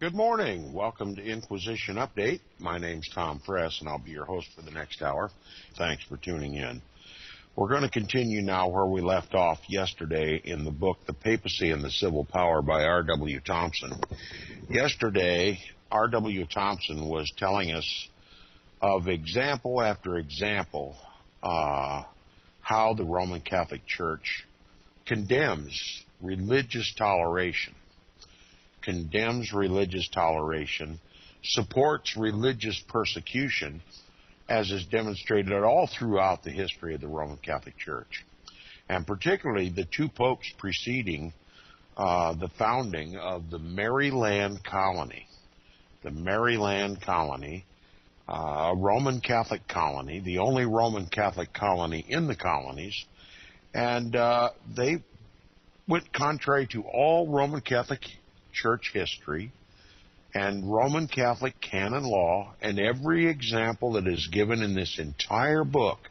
Good morning. Welcome to Inquisition Update. My name's Tom Fress, and I'll be your host for the next hour. Thanks for tuning in. We're going to continue now where we left off yesterday in the book, The Papacy and the Civil Power by R.W. Thompson. Yesterday, R.W. Thompson was telling us of example after example how the Roman Catholic Church condemns religious toleration, supports religious persecution, as is demonstrated all throughout the history of the Roman Catholic Church, and particularly the two popes preceding the founding of the Maryland colony. The Maryland colony, a Roman Catholic colony, the only Roman Catholic colony in the colonies, and they went contrary to all Roman Catholic Church history and Roman Catholic canon law, and every example that is given in this entire book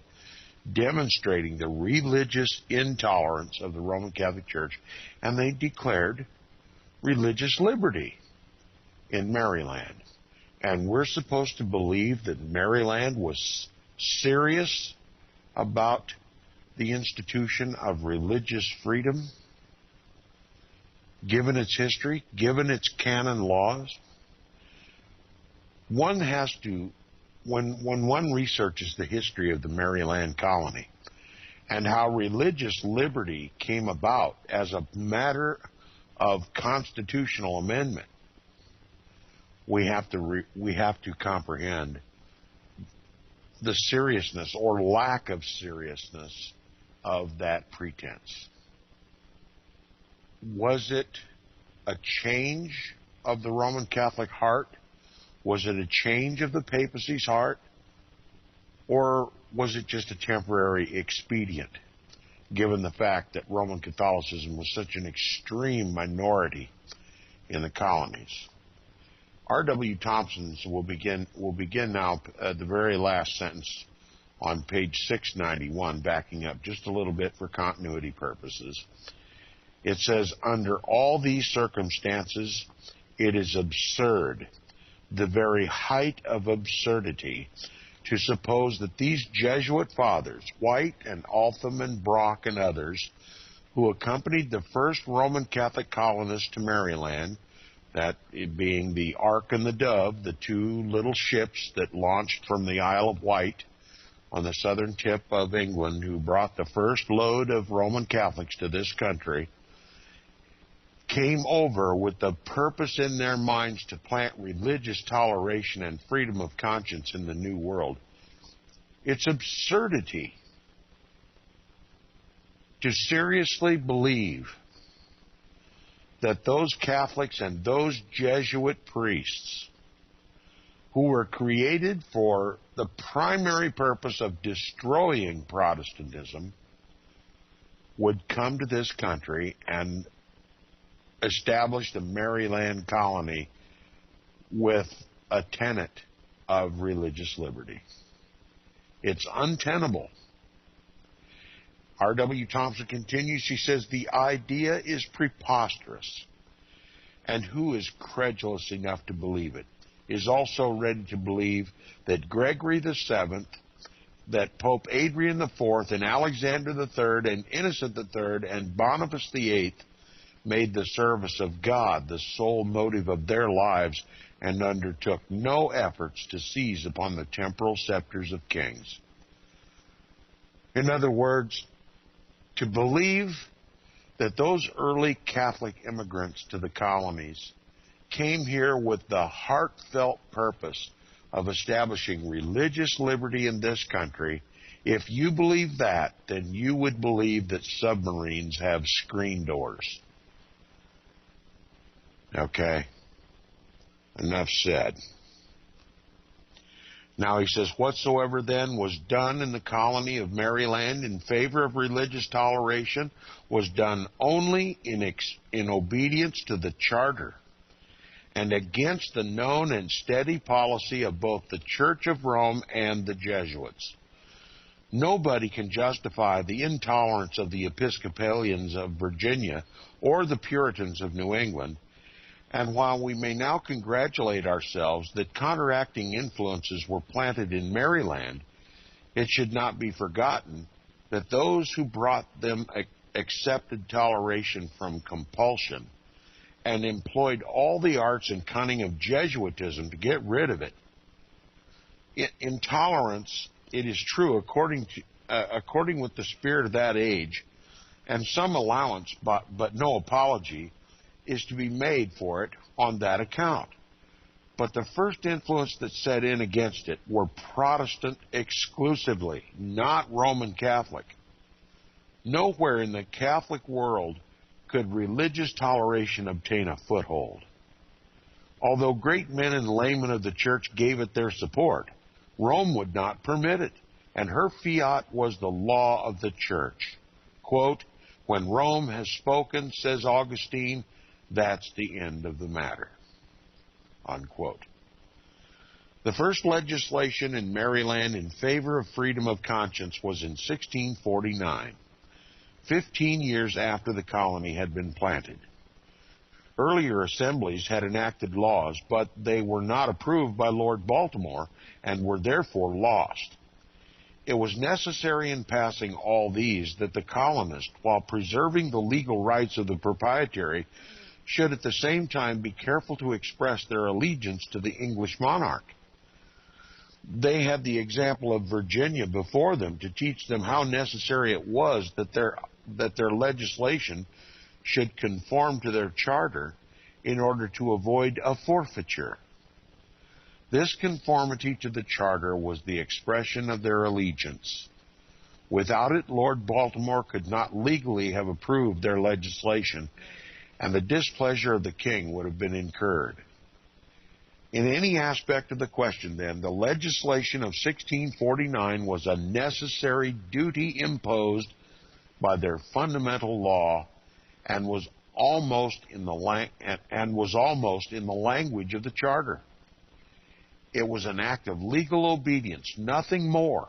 demonstrating the religious intolerance of the Roman Catholic Church, and they declared religious liberty in Maryland. And we're supposed to believe that Maryland was serious about the institution of religious freedom, given its history, given its canon laws. One has to, when one researches the history of the Maryland colony and how religious liberty came about as a matter of constitutional amendment, we have to comprehend the seriousness or lack of seriousness of that pretense. Was it a change of the Roman Catholic heart? Was it a change of the papacy's heart? Or was it just a temporary expedient, given the fact that Roman Catholicism was such an extreme minority in the colonies? R.W. Thompson will begin now at the very last sentence on page 691, backing up just a little bit for continuity purposes. It says, under all these circumstances, it is absurd, the very height of absurdity, to suppose that these Jesuit fathers, White and Altham and Brock and others, who accompanied the first Roman Catholic colonists to Maryland, that being the Ark and the Dove, the two little ships that launched from the Isle of Wight on the southern tip of England, who brought the first load of Roman Catholics to this country, came over with the purpose in their minds to plant religious toleration and freedom of conscience in the New World. It's absurdity to seriously believe that those Catholics and those Jesuit priests, who were created for the primary purpose of destroying Protestantism, would come to this country and establish the Maryland colony with a tenet of religious liberty. It's untenable. R.W. Thompson continues, he says, the idea is preposterous, and who is credulous enough to believe it is also ready to believe that Gregory VII, that Pope Adrian IV, and Alexander III, and Innocent III, and Boniface VIII made the service of God the sole motive of their lives and undertook no efforts to seize upon the temporal scepters of kings. In other words, to believe that those early Catholic immigrants to the colonies came here with the heartfelt purpose of establishing religious liberty in this country, if you believe that, then you would believe that submarines have screen doors. Okay, enough said. Now he says, whatsoever then was done in the colony of Maryland in favor of religious toleration was done only in obedience to the charter and against the known and steady policy of both the Church of Rome and the Jesuits. Nobody can justify the intolerance of the Episcopalians of Virginia or the Puritans of New England, And while we may now congratulate ourselves that counteracting influences were planted in Maryland, it should not be forgotten that those who brought them accepted toleration from compulsion and employed all the arts and cunning of Jesuitism to get rid of it. Intolerance, it is true, according with the spirit of that age, and some allowance, but no apology, is to be made for it on that account. But the first influence that set in against it were Protestant exclusively, not Roman Catholic. Nowhere in the Catholic world could religious toleration obtain a foothold. Although great men and laymen of the church gave it their support, Rome would not permit it, and her fiat was the law of the church. Quote, "When Rome has spoken," says Augustine, "that's the end of the matter." Unquote. The first legislation in Maryland in favor of freedom of conscience was in 1649, 15 years after the colony had been planted. Earlier assemblies had enacted laws, but they were not approved by Lord Baltimore and were therefore lost. It was necessary in passing all these that the colonist, while preserving the legal rights of the proprietary, should at the same time be careful to express their allegiance to the English monarch. They had the example of Virginia before them to teach them how necessary it was that their legislation should conform to their charter in order to avoid a forfeiture. This conformity to the charter was the expression of their allegiance. Without it, Lord Baltimore could not legally have approved their legislation, and the displeasure of the king would have been incurred. In any aspect of the question, then, the legislation of 1649 was a necessary duty imposed by their fundamental law and was almost in the language of the charter. It was an act of legal obedience, nothing more.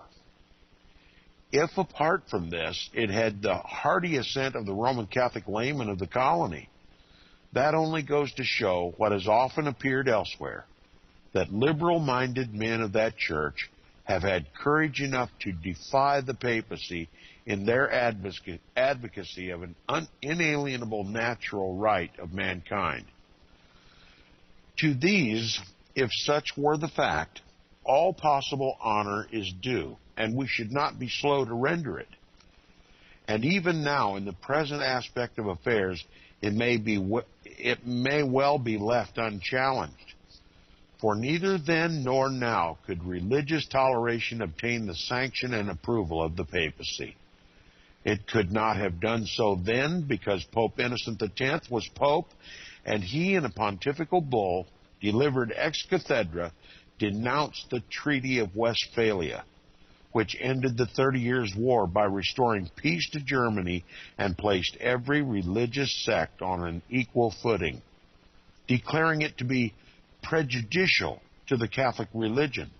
If apart from this, it had the hearty assent of the Roman Catholic laymen of the colony, that only goes to show what has often appeared elsewhere, that liberal-minded men of that church have had courage enough to defy the papacy in their advocacy of an inalienable natural right of mankind. To these, if such were the fact, all possible honor is due, and we should not be slow to render it. And even now, in the present aspect of affairs, it may well be left unchallenged. For neither then nor now could religious toleration obtain the sanction and approval of the papacy. It could not have done so then because Pope Innocent X was Pope, and he, in a pontifical bull delivered ex cathedra, denounced the Treaty of Westphalia, which ended the 30 Years' War by restoring peace to Germany and placed every religious sect on an equal footing, declaring it to be prejudicial to the Catholic religion,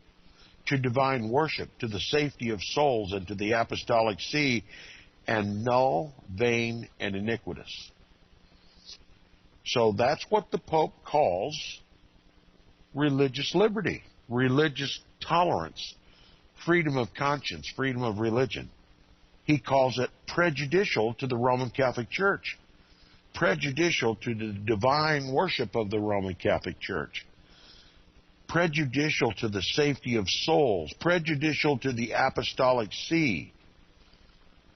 to divine worship, to the safety of souls, and to the apostolic see, and null, vain, and iniquitous. So that's what the Pope calls religious liberty, religious tolerance, freedom of conscience, freedom of religion. He calls it prejudicial to the Roman Catholic Church, prejudicial to the divine worship of the Roman Catholic Church, prejudicial to the safety of souls, prejudicial to the apostolic see.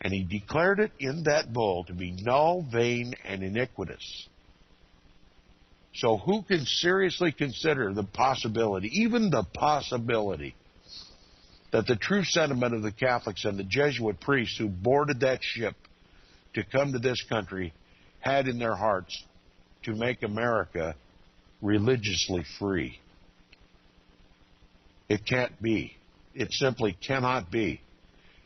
And he declared it in that bull to be null, vain, and iniquitous. So who can seriously consider the possibility, even the possibility, that the true sentiment of the Catholics and the Jesuit priests who boarded that ship to come to this country had in their hearts to make America religiously free? It can't be. It simply cannot be.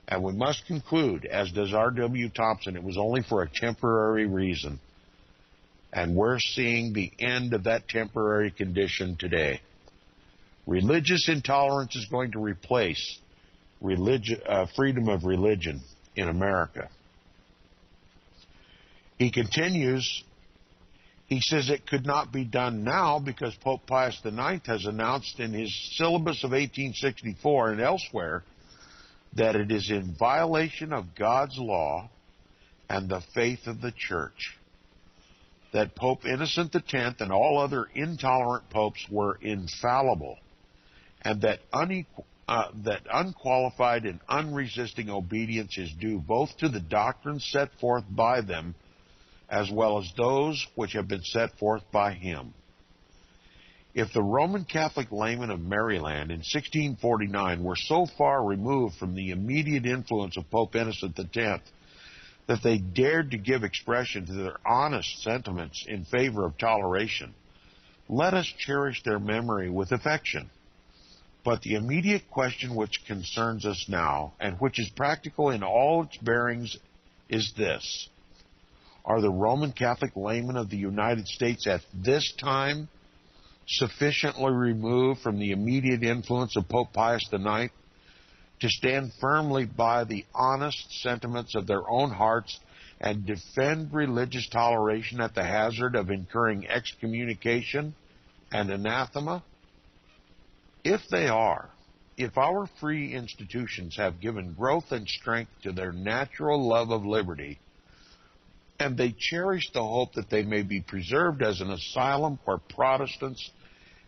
And we must conclude, as does R.W. Thompson, it was only for a temporary reason. And we're seeing the end of that temporary condition today. Religious intolerance is going to replace freedom of religion in America. He continues, He says it could not be done now because Pope Pius IX has announced in his syllabus of 1864 and elsewhere that it is in violation of God's law and the faith of the Church, that Pope Innocent X and all other intolerant popes were infallible, and that unqualified and unresisting obedience is due both to the doctrines set forth by them as well as those which have been set forth by him. If the Roman Catholic laymen of Maryland in 1649 were so far removed from the immediate influence of Pope Innocent X that they dared to give expression to their honest sentiments in favor of toleration, let us cherish their memory with affection. But the immediate question which concerns us now, and which is practical in all its bearings, is this: are the Roman Catholic laymen of the United States at this time sufficiently removed from the immediate influence of Pope Pius IX to stand firmly by the honest sentiments of their own hearts and defend religious toleration at the hazard of incurring excommunication and anathema? If they are, if our free institutions have given growth and strength to their natural love of liberty, and they cherish the hope that they may be preserved as an asylum where Protestants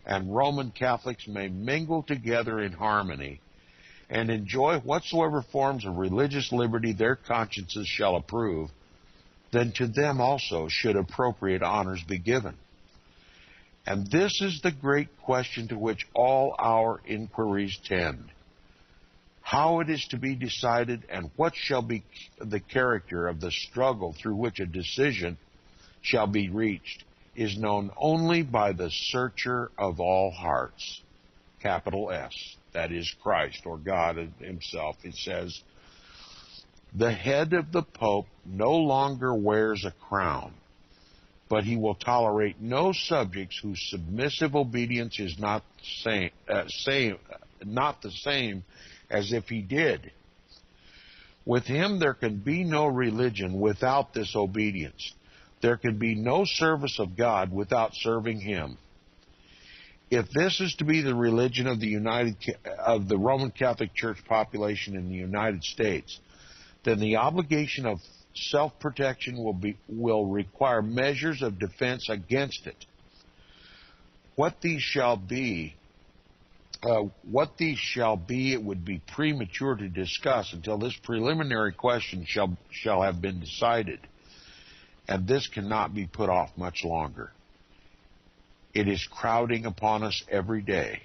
and Roman Catholics may mingle together in harmony and enjoy whatsoever forms of religious liberty their consciences shall approve, then to them also should appropriate honors be given. And this is the great question to which all our inquiries tend. How it is to be decided and what shall be the character of the struggle through which a decision shall be reached is known only by the searcher of all hearts, capital S, that is Christ or God himself. It says, the head of the Pope no longer wears a crown, but he will tolerate no subjects whose submissive obedience is not the same as if he did. With him there can be no religion without this obedience. There can be no service of God without serving him. If this is to be the religion of the Roman Catholic Church population in the United States, then the obligation of self-protection will require measures of defense against it. What these shall be, it would be premature to discuss until this preliminary question shall have been decided, and this cannot be put off much longer. It is crowding upon us every day,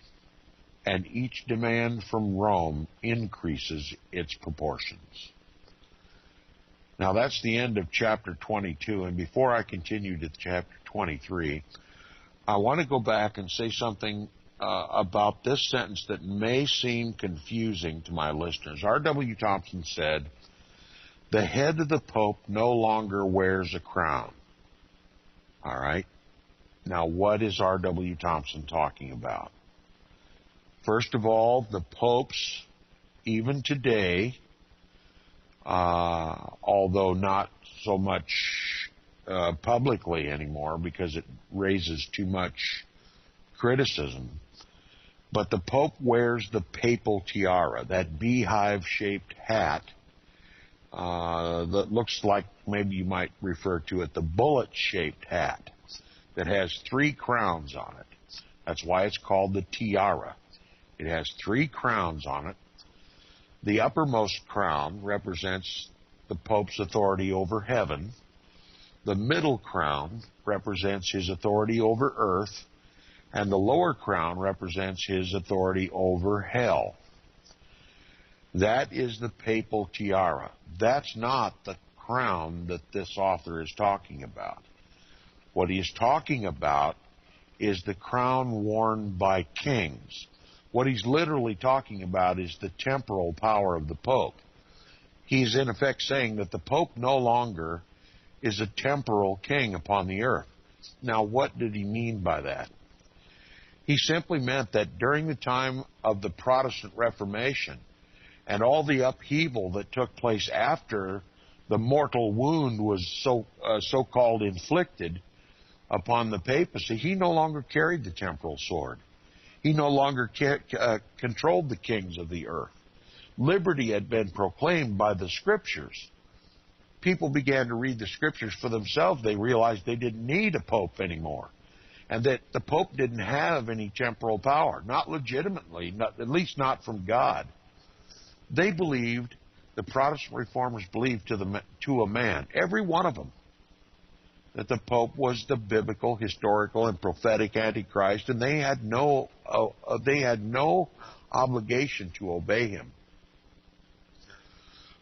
and each demand from Rome increases its proportions. Now that's the end of chapter 22, and before I continue to chapter 23, I want to go back and say something about this sentence that may seem confusing to my listeners. R.W. Thompson said, the head of the Pope no longer wears a crown. All right. Now, what is R.W. Thompson talking about? First of all, the popes, even today, although not so much publicly anymore because it raises too much criticism, but the Pope wears the papal tiara, that beehive-shaped hat that looks like, maybe you might refer to it, the bullet-shaped hat that has 3 crowns on it. That's why it's called the tiara. It has 3 crowns on it. The uppermost crown represents the Pope's authority over heaven. The middle crown represents his authority over earth. And the lower crown represents his authority over hell. That is the papal tiara. That's not the crown that this author is talking about. What he is talking about is the crown worn by kings. What he's literally talking about is the temporal power of the Pope. He's in effect saying that the Pope no longer is a temporal king upon the earth. Now, what did he mean by that? He simply meant that during the time of the Protestant Reformation and all the upheaval that took place after the mortal wound was so-called inflicted, upon the papacy, he no longer carried the temporal sword. He no longer controlled the kings of the earth. Liberty had been proclaimed by the Scriptures. People began to read the Scriptures for themselves. They realized they didn't need a pope anymore, and that the pope didn't have any temporal power, not legitimately, at least not from God. They believed, the Protestant reformers believed to a man, every one of them, that the Pope was the biblical, historical, and prophetic Antichrist, and they had no obligation to obey him.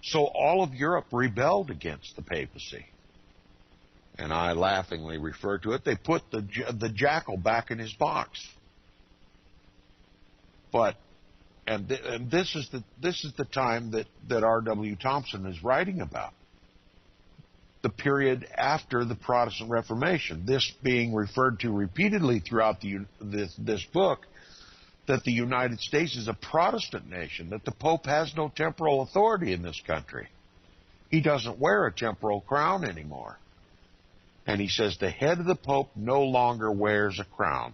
So all of Europe rebelled against the papacy, and I laughingly refer to it. They put the jackal back in his box. And this is the time that R.W. Thompson is writing about. The period after the Protestant Reformation, this being referred to repeatedly throughout this book, that the United States is a Protestant nation, that the Pope has no temporal authority in this country. He doesn't wear a temporal crown anymore. And he says the head of the Pope no longer wears a crown,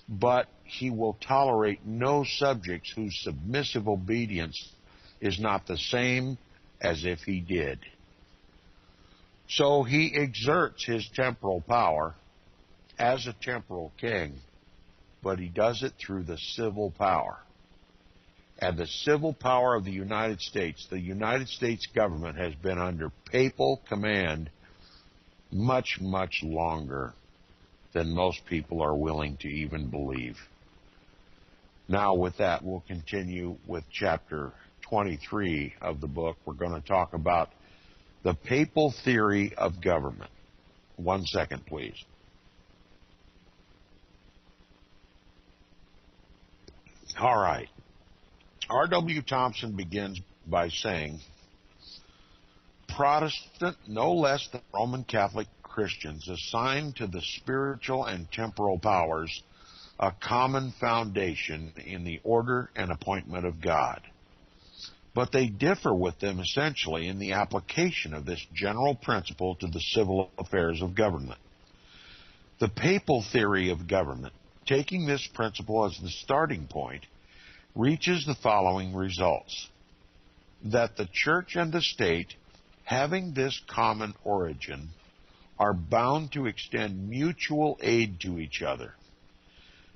but he will tolerate no subjects whose submissive obedience is not the same as if he did. So he exerts his temporal power as a temporal king, but he does it through the civil power. And the civil power of the United States government has been under papal command much, much longer than most people are willing to even believe. Now, with that, we'll continue with chapter 23 of the book. We're going to talk about the papal theory of government. 1 second, please. All right. R.W. Thompson begins by saying, Protestant, no less than Roman Catholic Christians, assign to the spiritual and temporal powers a common foundation in the order and appointment of God. But they differ with them essentially in the application of this general principle to the civil affairs of government. The papal theory of government, taking this principle as the starting point, reaches the following results: that the church and the state, having this common origin, are bound to extend mutual aid to each other;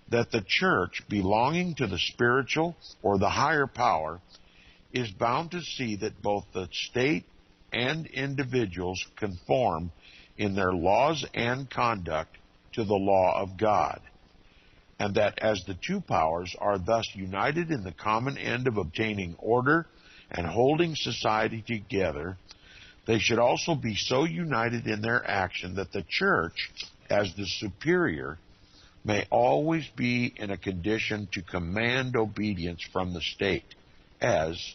that the church, belonging to the spiritual or the higher power, is bound to see that both the state and individuals conform in their laws and conduct to the law of God, and that as the two powers are thus united in the common end of obtaining order and holding society together, they should also be so united in their action that the church, as the superior, may always be in a condition to command obedience from the state as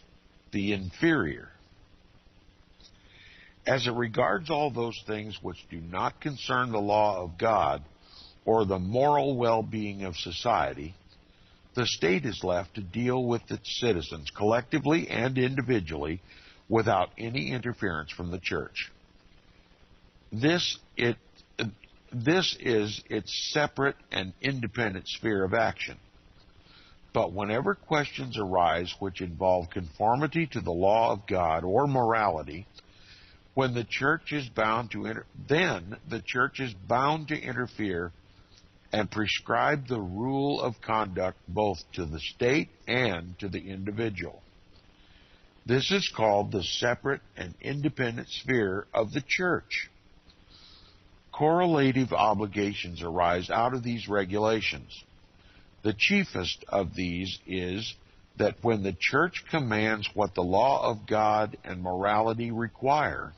the inferior. As it regards all those things which do not concern the law of God or the moral well-being of society, the state is left to deal with its citizens collectively and individually without any interference from the church. This is its separate and independent sphere of action. But whenever questions arise which involve conformity to the law of God or morality, when the church is bound to then the church is bound to interfere and prescribe the rule of conduct both to the state and to the individual. This is called the separate and independent sphere of the church. Correlative obligations arise out of these regulations. The chiefest of these is that when the church commands what the law of God and morality require,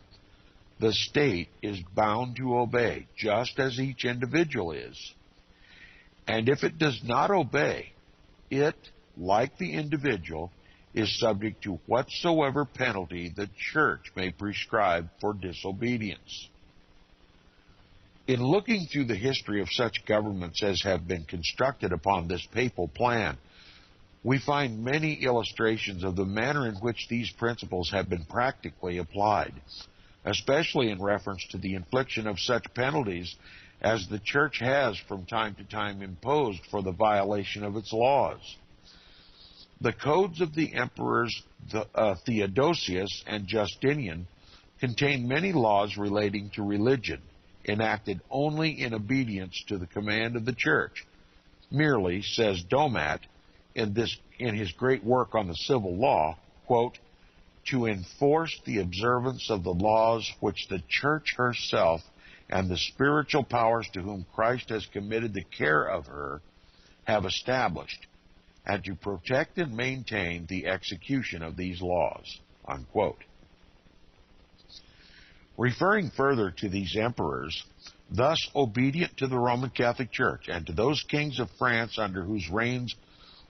the state is bound to obey, just as each individual is. And if it does not obey, it, like the individual, is subject to whatsoever penalty the church may prescribe for disobedience. In looking through the history of such governments as have been constructed upon this papal plan, we find many illustrations of the manner in which these principles have been practically applied, especially in reference to the infliction of such penalties as the Church has from time to time imposed for the violation of its laws. The codes of the emperors Theodosius and Justinian contain many laws relating to religion, enacted only in obedience to the command of the Church. Merely, says Domat in his great work on the civil law, quote, to enforce the observance of the laws which the Church herself and the spiritual powers to whom Christ has committed the care of her have established, and to protect and maintain the execution of these laws, unquote. Referring further to these emperors, thus obedient to the Roman Catholic Church and to those kings of France under whose reigns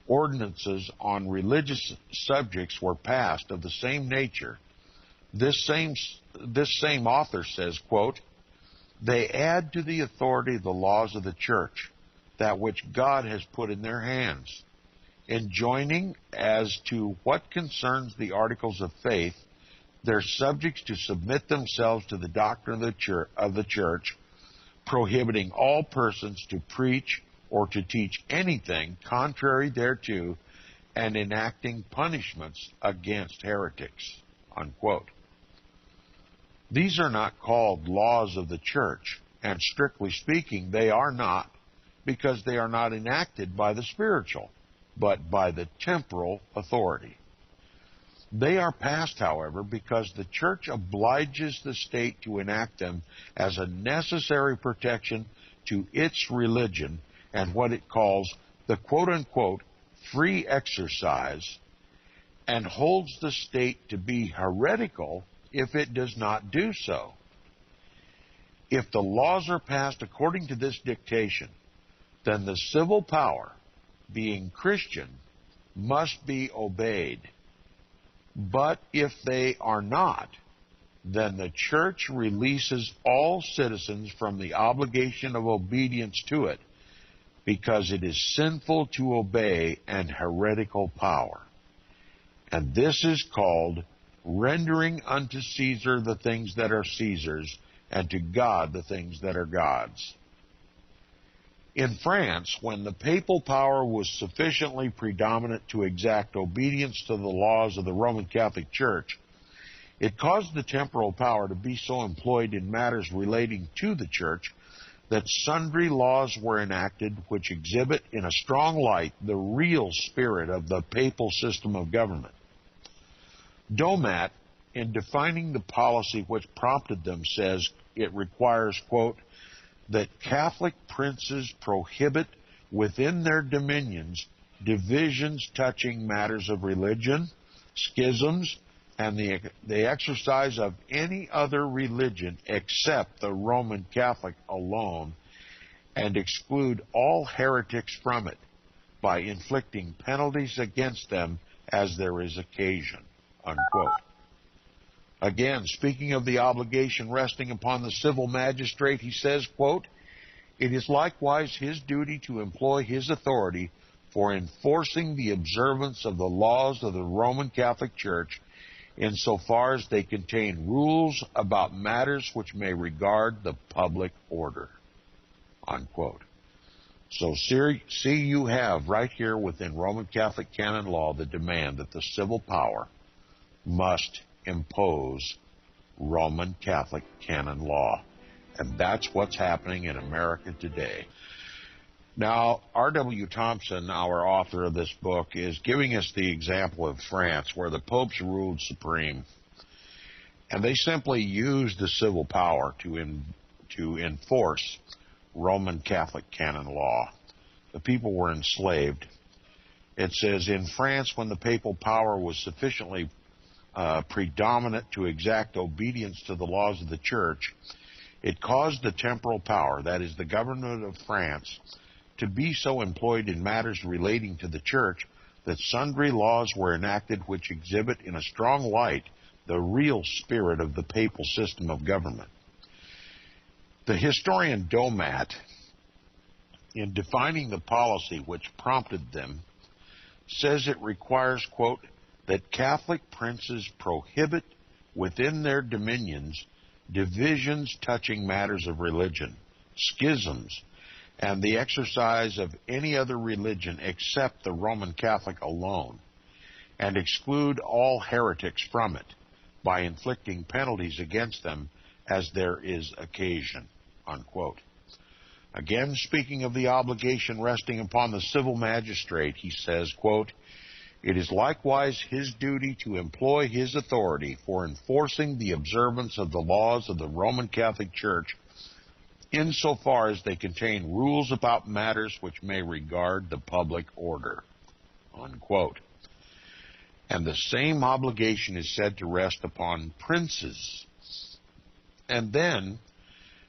ordinances on religious subjects were passed of the same nature, this same author says, quote, they add to the authority of the laws of the Church, that which God has put in their hands, enjoining as to what concerns the articles of faith, their subjects to submit themselves to the doctrine of the Church, prohibiting all persons to preach or to teach anything contrary thereto, and enacting punishments against heretics, unquote. These are not called laws of the Church, and strictly speaking, they are not, because they are not enacted by the spiritual, but by the temporal authority. They are passed, however, because the Church obliges the state to enact them as a necessary protection to its religion and what it calls the quote-unquote free exercise, and holds the state to be heretical if it does not do so. If the laws are passed according to this dictation, then the civil power, being Christian, must be obeyed. But if they are not, then the Church releases all citizens from the obligation of obedience to it, because it is sinful to obey an heretical power. And this is called rendering unto Caesar the things that are Caesar's, and to God the things that are God's. In France, when the papal power was sufficiently predominant to exact obedience to the laws of the Roman Catholic Church, it caused the temporal power to be so employed in matters relating to the Church that sundry laws were enacted which exhibit in a strong light the real spirit of the papal system of government. Domat, in defining the policy which prompted them, says it requires, quote, that Catholic princes prohibit within their dominions divisions touching matters of religion, schisms, and the exercise of any other religion except the Roman Catholic alone, and exclude all heretics from it by inflicting penalties against them as there is occasion, unquote. Again, speaking of the obligation resting upon the civil magistrate, he says, quote, it is likewise his duty to employ his authority for enforcing the observance of the laws of the Roman Catholic Church insofar as they contain rules about matters which may regard the public order, unquote. So see, you have right here within Roman Catholic canon law the demand that the civil power must impose Roman Catholic canon law. And that's what's happening in America today. Now, R.W. Thompson, our author of this book, is giving us the example of France, where the popes ruled supreme. And they simply used the civil power to enforce Roman Catholic canon law. The people were enslaved. It says, in France, when the papal power was sufficiently predominant to exact obedience to the laws of the Church, it caused the temporal power, that is, the government of France, to be so employed in matters relating to the Church that sundry laws were enacted which exhibit in a strong light the real spirit of the papal system of government. The historian Domat, in defining the policy which prompted them, says it requires, quote, that Catholic princes prohibit within their dominions divisions touching matters of religion, schisms, and the exercise of any other religion except the Roman Catholic alone, and exclude all heretics from it by inflicting penalties against them as there is occasion." Unquote. Again, speaking of the obligation resting upon the civil magistrate, he says, quote, "It is likewise his duty to employ his authority for enforcing the observance of the laws of the Roman Catholic Church insofar as they contain rules about matters which may regard the public order." Unquote. And the same obligation is said to rest upon princes. And then,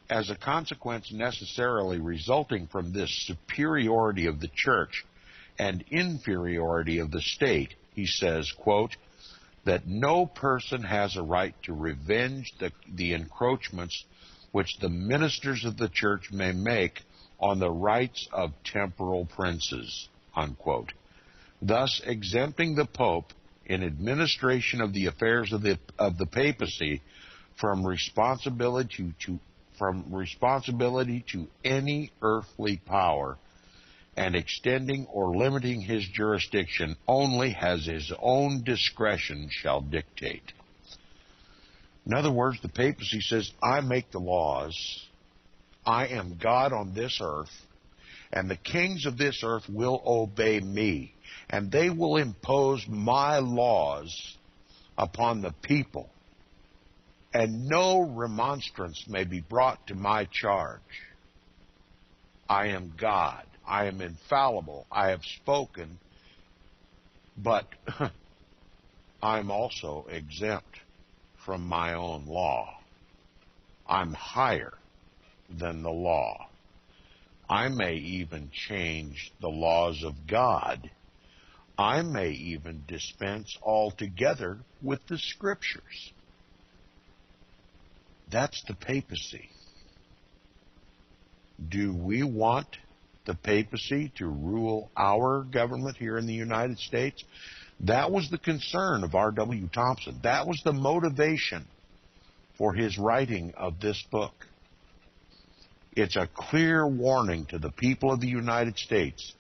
as a consequence necessarily resulting from this superiority of the church and inferiority of the state, he says, quote, "that no person has a right to revenge the encroachments which the ministers of the church may make on the rights of temporal princes," unquote, thus exempting the Pope in administration of the affairs of the papacy from responsibility to any earthly power, and extending or limiting his jurisdiction only as his own discretion shall dictate. In other words, the papacy says, I make the laws, I am God on this earth, and the kings of this earth will obey me, and they will impose my laws upon the people, and no remonstrance may be brought to my charge. I am God. I am infallible. I have spoken, but I'm also exempt from my own law. I'm higher than the law. I may even change the laws of God. I may even dispense altogether with the Scriptures. That's the papacy. Do we want the papacy to rule our government here in the United States? That was the concern of R.W. Thompson. That was the motivation for his writing of this book. It's a clear warning to the people of the United States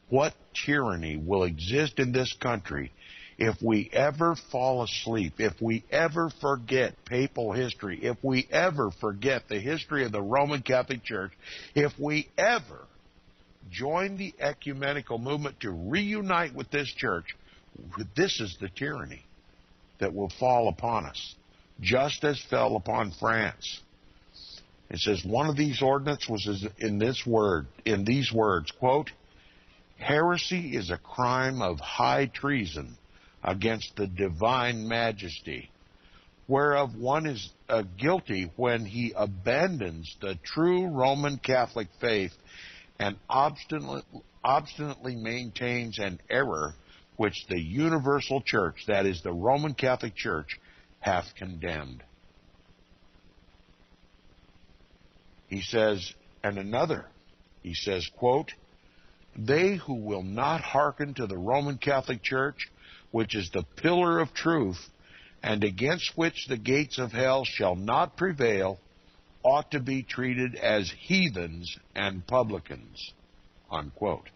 what tyranny will exist in this country if we ever fall asleep, if we ever forget papal history, if we ever forget the history of the Roman Catholic Church, if we ever join the ecumenical movement to reunite with this church, this is the tyranny that will fall upon us, just as fell upon France. It says one of these ordinances was in these words, quote, "Heresy is a crime of high treason against the divine majesty, whereof one is guilty when he abandons the true Roman Catholic faith and obstinately maintains an error which the universal church, that is the Roman Catholic Church, hath condemned." He says, and another, he says, quote, "They who will not hearken to the Roman Catholic Church, which is the pillar of truth, and against which the gates of hell shall not prevail, ought to be treated as heathens and publicans," unquote.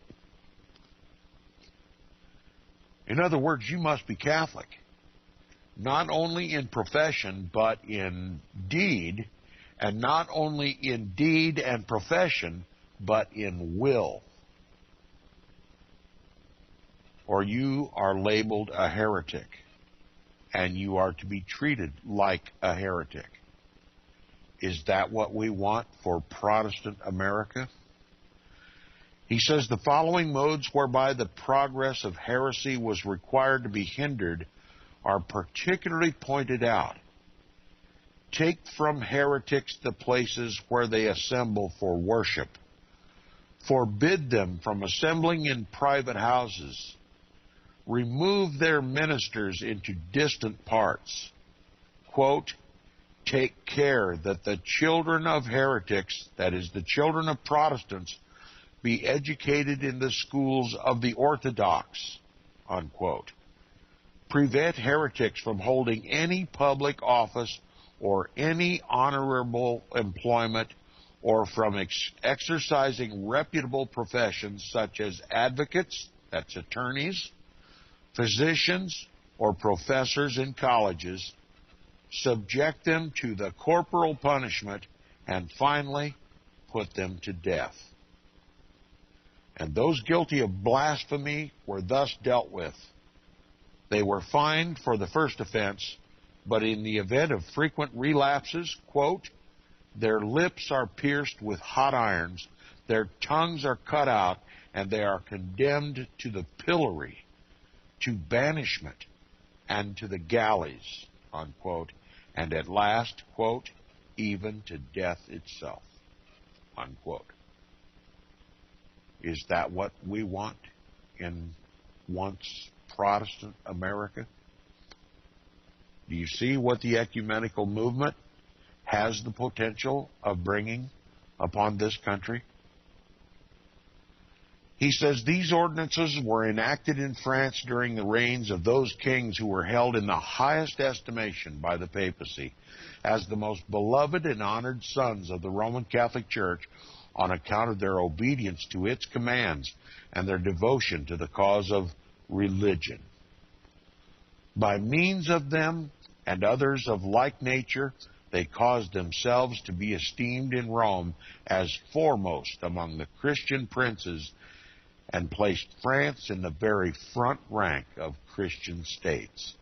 In other words, you must be Catholic, not only in profession, but in deed, and not only in deed and profession, but in will, or you are labeled a heretic, and you are to be treated like a heretic. Is that what we want for Protestant America? He says the following modes whereby the progress of heresy was required to be hindered are particularly pointed out. Take from heretics the places where they assemble for worship. Forbid them from assembling in private houses. Remove their ministers into distant parts. Quote, "Take care that the children of heretics," that is, the children of Protestants, "be educated in the schools of the Orthodox," unquote. Prevent heretics from holding any public office or any honorable employment or from exercising reputable professions such as advocates, that's attorneys, physicians, or professors in colleges, subject them to the corporal punishment, and finally put them to death. And those guilty of blasphemy were thus dealt with. They were fined for the first offense, but in the event of frequent relapses, quote, their lips are pierced with hot irons, their tongues are cut out, and they are condemned to the pillory, to banishment, and to the galleys, unquote, and at last, quote, even to death itself, unquote. Is that what we want in once Protestant America? Do you see what the ecumenical movement has the potential of bringing upon this country? He says these ordinances were enacted in France during the reigns of those kings who were held in the highest estimation by the papacy as the most beloved and honored sons of the Roman Catholic Church on account of their obedience to its commands and their devotion to the cause of religion. By means of them and others of like nature, they caused themselves to be esteemed in Rome as foremost among the Christian princes and placed France in the very front rank of Christian states.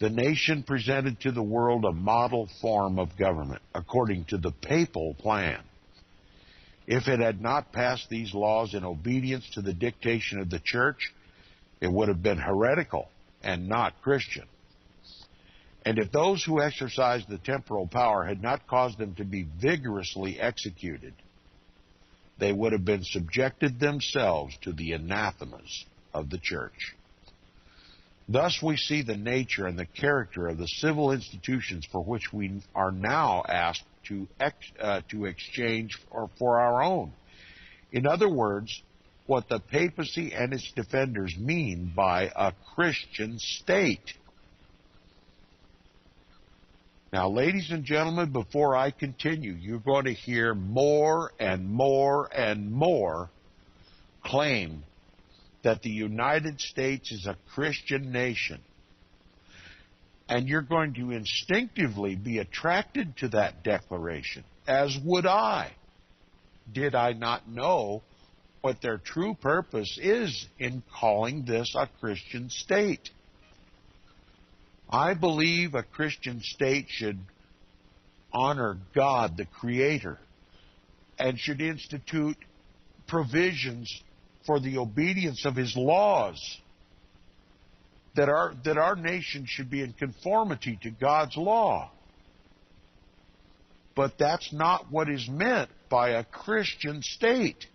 The nation presented to the world a model form of government according to the papal plan. If it had not passed these laws in obedience to the dictation of the church, it would have been heretical and not Christian. And if those who exercised the temporal power had not caused them to be vigorously executed, they would have been subjected themselves to the anathemas of the church. Thus we see the nature and the character of the civil institutions for which we are now asked to exchange for our own. In other words, what the papacy and its defenders mean by a Christian state. Now, ladies and gentlemen, before I continue, you're going to hear more and more and more claim that the United States is a Christian nation. And you're going to instinctively be attracted to that declaration, as would I, did I not know what their true purpose is in calling this a Christian state. I believe a Christian state should honor God, the Creator, and should institute provisions for the obedience of His laws, that our nation should be in conformity to God's law. But that's not what is meant by a Christian state.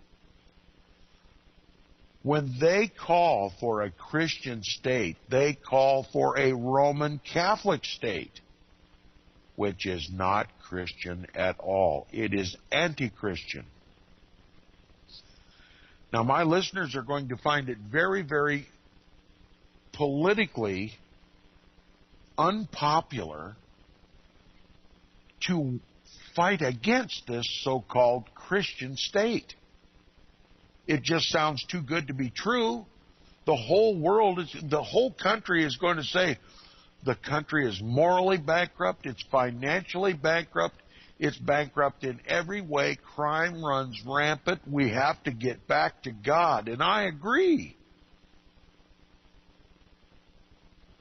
When they call for a Christian state, they call for a Roman Catholic state, which is not Christian at all. It is anti-Christian. Now, my listeners are going to find it very, very politically unpopular to fight against this so-called Christian state. It just sounds too good to be true. The whole country is going to say the country is morally bankrupt, it's financially bankrupt, it's bankrupt in every way, crime runs rampant, we have to get back to God, and I agree.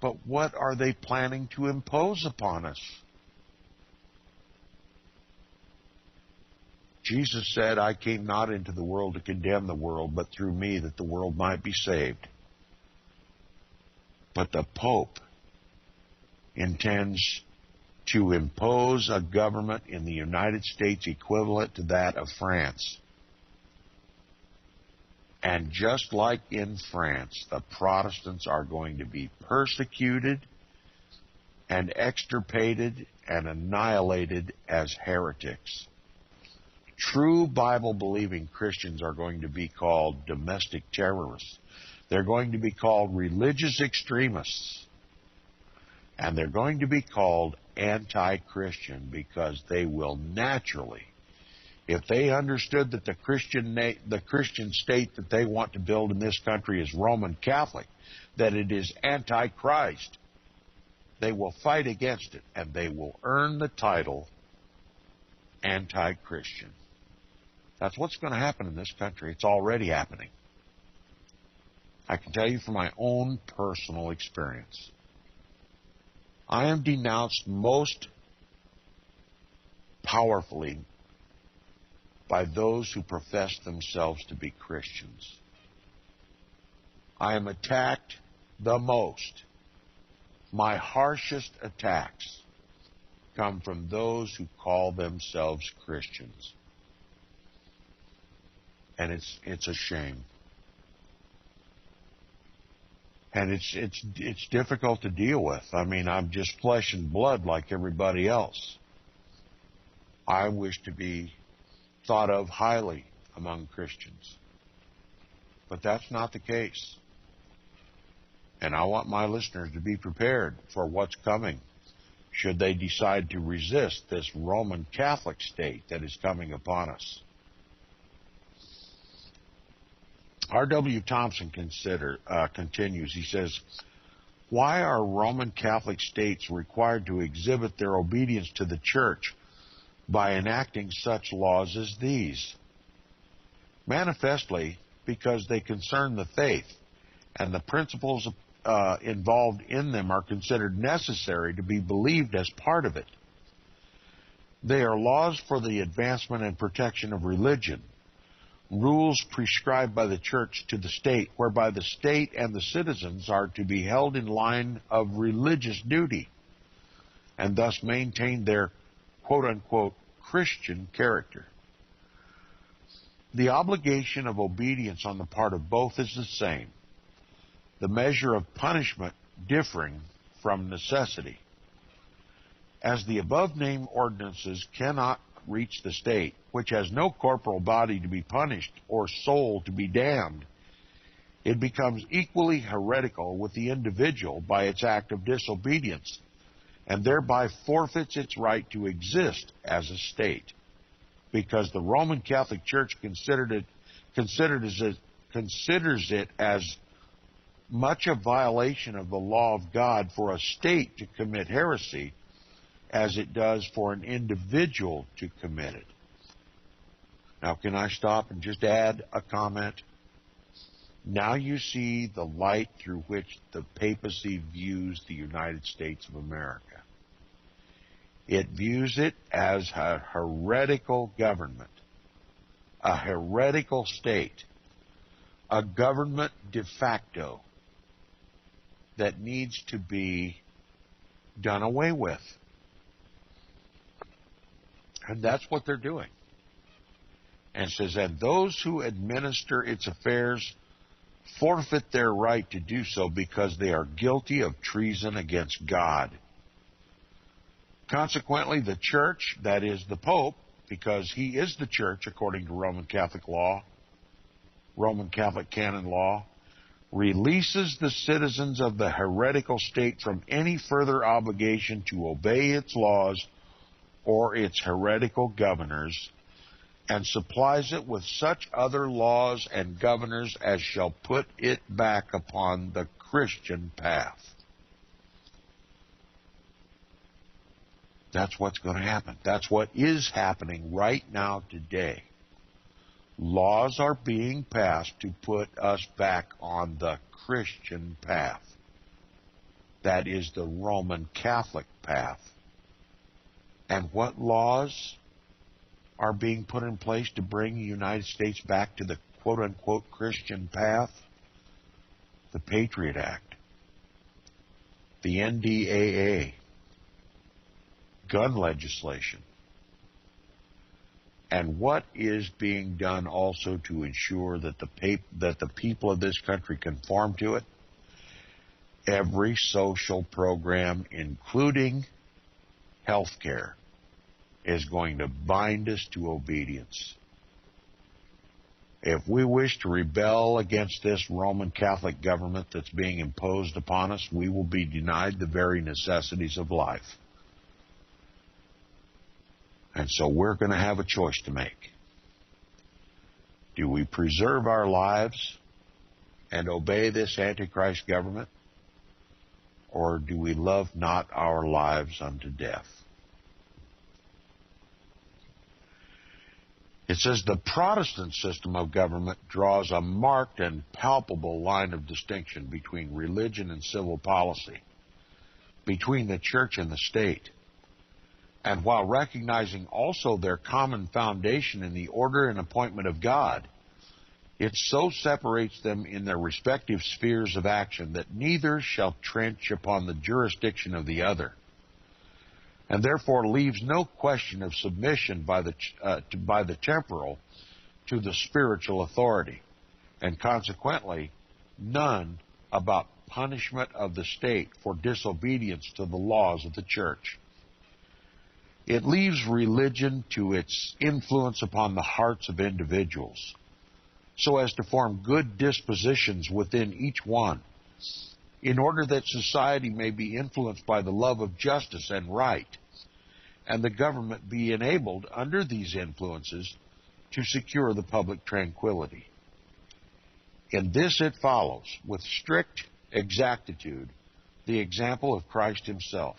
But what are they planning to impose upon us? Jesus said, I came not into the world to condemn the world, but through me that the world might be saved. But the Pope intends to impose a government in the United States equivalent to that of France. And just like in France, the Protestants are going to be persecuted and extirpated and annihilated as heretics. True Bible-believing Christians are going to be called domestic terrorists. They're going to be called religious extremists. And they're going to be called anti-Christian because they will naturally If they understood that the Christian state that they want to build in this country is Roman Catholic, that it is Antichrist, they will fight against it, and they will earn the title anti-Christian. That's what's going to happen in this country. It's already happening. I can tell you from my own personal experience. I am denounced most powerfully by those who profess themselves to be Christians. I am attacked the most. My harshest attacks come from those who call themselves Christians. And it's a shame. And it's difficult to deal with. I mean, I'm just flesh and blood like everybody else. I wish to be thought of highly among Christians. But that's not the case. And I want my listeners to be prepared for what's coming should they decide to resist this Roman Catholic state that is coming upon us. R.W. Thompson continues. He says, why are Roman Catholic states required to exhibit their obedience to the Church by enacting such laws as these? Manifestly, because they concern the faith, and the principles involved in them are considered necessary to be believed as part of it. They are laws for the advancement and protection of religion, rules prescribed by the Church to the state, whereby the state and the citizens are to be held in line of religious duty, and thus maintain their quote-unquote Christian character. The obligation of obedience on the part of both is the same, the measure of punishment differing from necessity. As the above-named ordinances cannot reach the state, which has no corporal body to be punished or soul to be damned, it becomes equally heretical with the individual by its act of disobedience, and thereby forfeits its right to exist as a state, because the Roman Catholic Church considers it as much a violation of the law of God for a state to commit heresy as it does for an individual to commit it. Now, can I stop and just add a comment? Now you see the light through which the papacy views the United States of America. It views it as a heretical government, a heretical state, a government de facto that needs to be done away with. And that's what they're doing. And it says, and those who administer its affairs forfeit their right to do so because they are guilty of treason against God. Consequently, the Church, that is the Pope, because he is the Church according to Roman Catholic law, Roman Catholic canon law, releases the citizens of the heretical state from any further obligation to obey its laws or its heretical governors, and supplies it with such other laws and governors as shall put it back upon the Christian path. That's what's going to happen. That's what is happening right now today. Laws are being passed to put us back on the Christian path. That is the Roman Catholic path. And what laws are being put in place to bring the United States back to the quote-unquote Christian path? The Patriot Act, the NDAA, gun legislation. And what is being done also to ensure that the people of this country conform to it? Every social program, including health care, is going to bind us to obedience. If we wish to rebel against this Roman Catholic government that's being imposed upon us, we will be denied the very necessities of life. And so we're going to have a choice to make. Do we preserve our lives and obey this Antichrist government? Or do we love not our lives unto death? It says the Protestant system of government draws a marked and palpable line of distinction between religion and civil policy, between the church and the state. And while recognizing also their common foundation in the order and appointment of God, it so separates them in their respective spheres of action that neither shall trench upon the jurisdiction of the other, and therefore leaves no question of submission by the temporal to the spiritual authority, and consequently none about punishment of the state for disobedience to the laws of the church. It leaves religion to its influence upon the hearts of individuals, so as to form good dispositions within each one, in order that society may be influenced by the love of justice and right, and the government be enabled under these influences to secure the public tranquility. In this it follows, with strict exactitude, the example of Christ himself.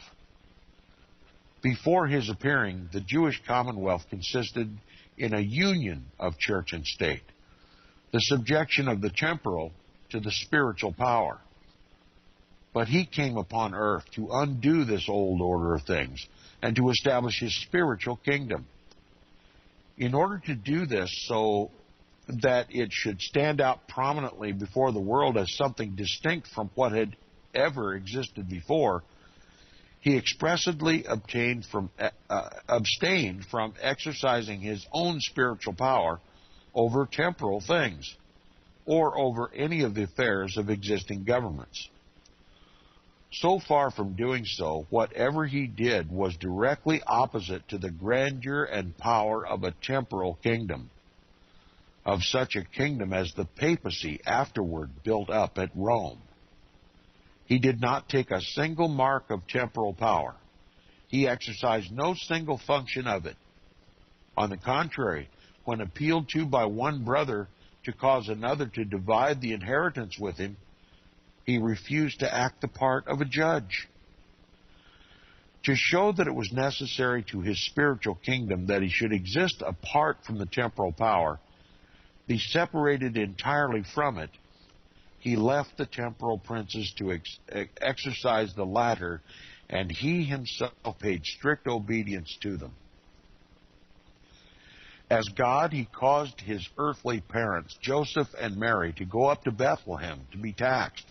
Before his appearing, the Jewish commonwealth consisted in a union of church and state, the subjection of the temporal to the spiritual power. But he came upon earth to undo this old order of things and to establish his spiritual kingdom. In order to do this so that it should stand out prominently before the world as something distinct from what had ever existed before, he expressly abstained from exercising his own spiritual power over temporal things, or over any of the affairs of existing governments. So far from doing so, whatever he did was directly opposite to the grandeur and power of a temporal kingdom, of such a kingdom as the Papacy afterward built up at Rome. He did not take a single mark of temporal power. He exercised no single function of it. On the contrary, when appealed to by one brother to cause another to divide the inheritance with him, he refused to act the part of a judge. To show that it was necessary to his spiritual kingdom that he should exist apart from the temporal power, be separated entirely from it, he left the temporal princes to exercise the latter, and he himself paid strict obedience to them. As God, he caused his earthly parents, Joseph and Mary, to go up to Bethlehem to be taxed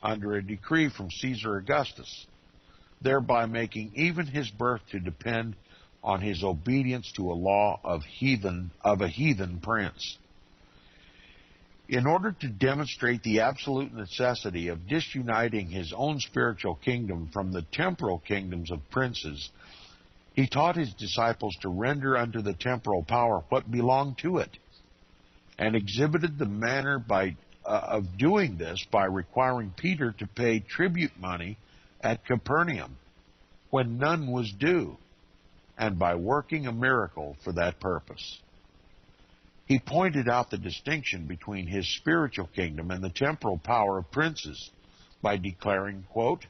under a decree from Caesar Augustus, thereby making even his birth to depend on his obedience to a law of a heathen prince. In order to demonstrate the absolute necessity of disuniting his own spiritual kingdom from the temporal kingdoms of princes, he taught his disciples to render unto the temporal power what belonged to it, and exhibited the manner of doing this by requiring Peter to pay tribute money at Capernaum when none was due, and by working a miracle for that purpose. He pointed out the distinction between his spiritual kingdom and the temporal power of princes by declaring, quote,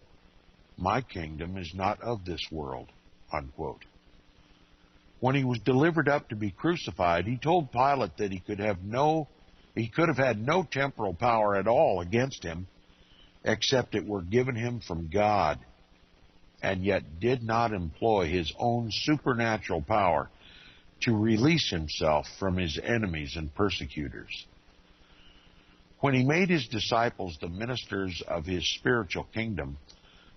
"My kingdom is not of this world," unquote. When he was delivered up to be crucified, he told Pilate that he could have had no temporal power at all against him, except it were given him from God, and yet did not employ his own supernatural power to release himself from his enemies and persecutors. When he made his disciples the ministers of his spiritual kingdom,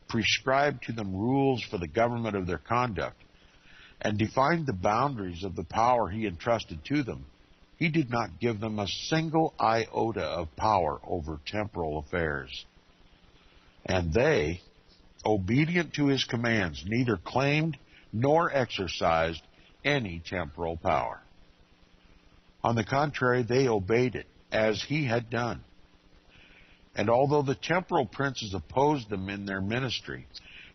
prescribed to them rules for the government of their conduct, and defined the boundaries of the power he entrusted to them, he did not give them a single iota of power over temporal affairs. And they, obedient to his commands, neither claimed nor exercised any temporal power. On the contrary, they obeyed it, as he had done. And although the temporal princes opposed them in their ministry,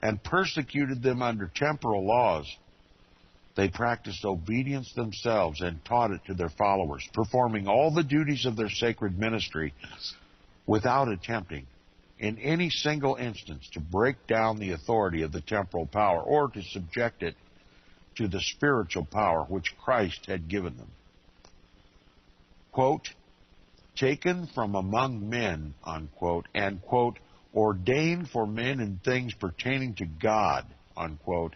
and persecuted them under temporal laws, They practiced obedience themselves and taught it to their followers, performing all the duties of their sacred ministry without attempting, in any single instance, to break down the authority of the temporal power or to subject it to the spiritual power which Christ had given them. Quote, taken from among men, unquote, and, quote, ordained for men in things pertaining to God, unquote,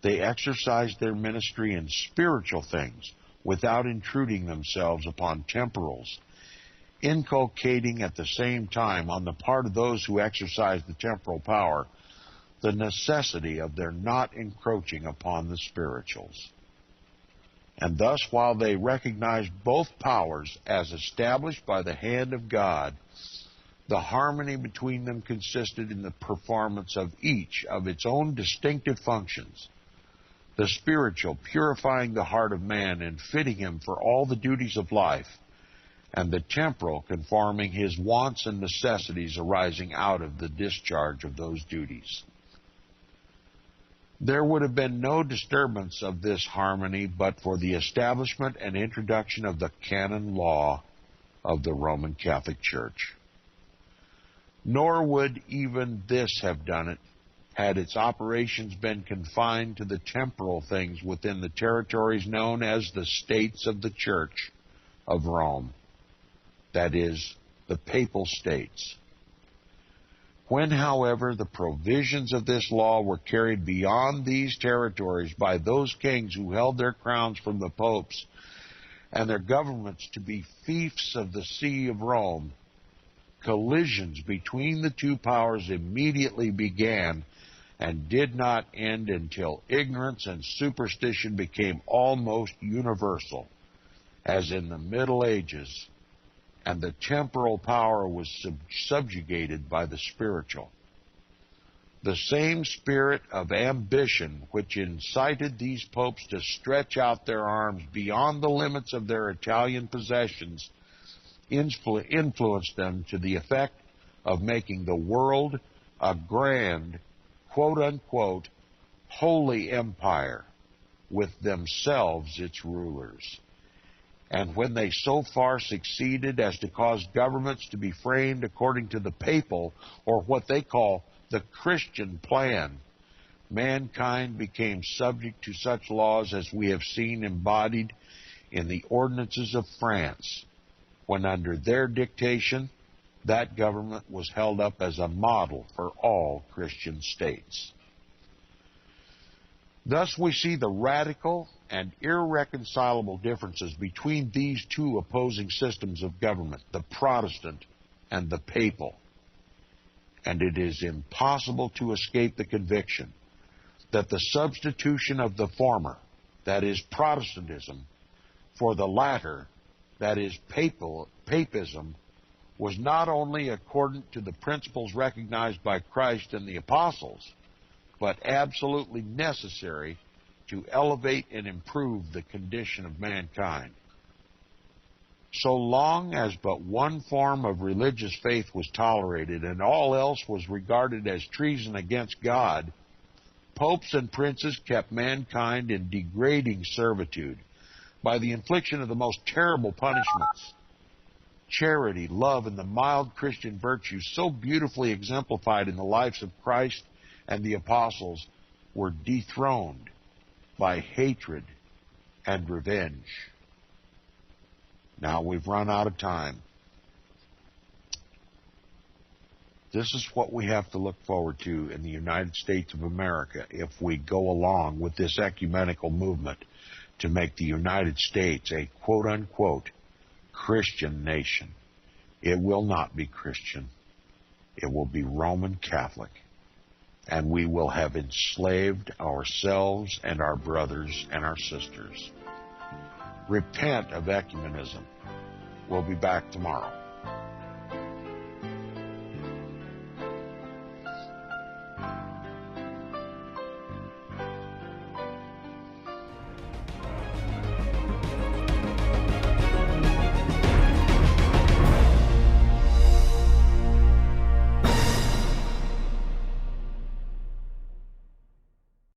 they exercised their ministry in spiritual things without intruding themselves upon temporals, inculcating at the same time on the part of those who exercise the temporal power the necessity of their not encroaching upon the spirituals. And thus, while they recognized both powers as established by the hand of God, the harmony between them consisted in the performance of each of its own distinctive functions, the spiritual purifying the heart of man and fitting him for all the duties of life, and the temporal conforming his wants and necessities arising out of the discharge of those duties. There would have been no disturbance of this harmony but for the establishment and introduction of the canon law of the Roman Catholic Church. Nor would even this have done it had its operations been confined to the temporal things within the territories known as the States of the Church of Rome, that is, the Papal States. When, however, the provisions of this law were carried beyond these territories by those kings who held their crowns from the popes and their governments to be fiefs of the See of Rome, collisions between the two powers immediately began and did not end until ignorance and superstition became almost universal, as in the Middle Ages, and the temporal power was subjugated by the spiritual. The same spirit of ambition which incited these popes to stretch out their arms beyond the limits of their Italian possessions influenced them to the effect of making the world a grand, quote-unquote, holy empire, with themselves its rulers. And when they so far succeeded as to cause governments to be framed according to the papal, or what they call the Christian plan, mankind became subject to such laws as we have seen embodied in the ordinances of France, when under their dictation, that government was held up as a model for all Christian states. Thus we see the radical and irreconcilable differences between these two opposing systems of government, the Protestant and the Papal. And it is impossible to escape the conviction that the substitution of the former, that is Protestantism, for the latter, that is Papism, was not only accordant to the principles recognized by Christ and the apostles, but absolutely necessary to elevate and improve the condition of mankind. So long as but one form of religious faith was tolerated and all else was regarded as treason against God, popes and princes kept mankind in degrading servitude by the infliction of the most terrible punishments. Charity, love, and the mild Christian virtues so beautifully exemplified in the lives of Christ and the apostles were dethroned by hatred and revenge. Now we've run out of time. This is what we have to look forward to in the United States of America if we go along with this ecumenical movement to make the United States a quote-unquote Christian nation. It will not be Christian. It will be Roman Catholic. And we will have enslaved ourselves and our brothers and our sisters. Repent of ecumenism. We'll be back tomorrow.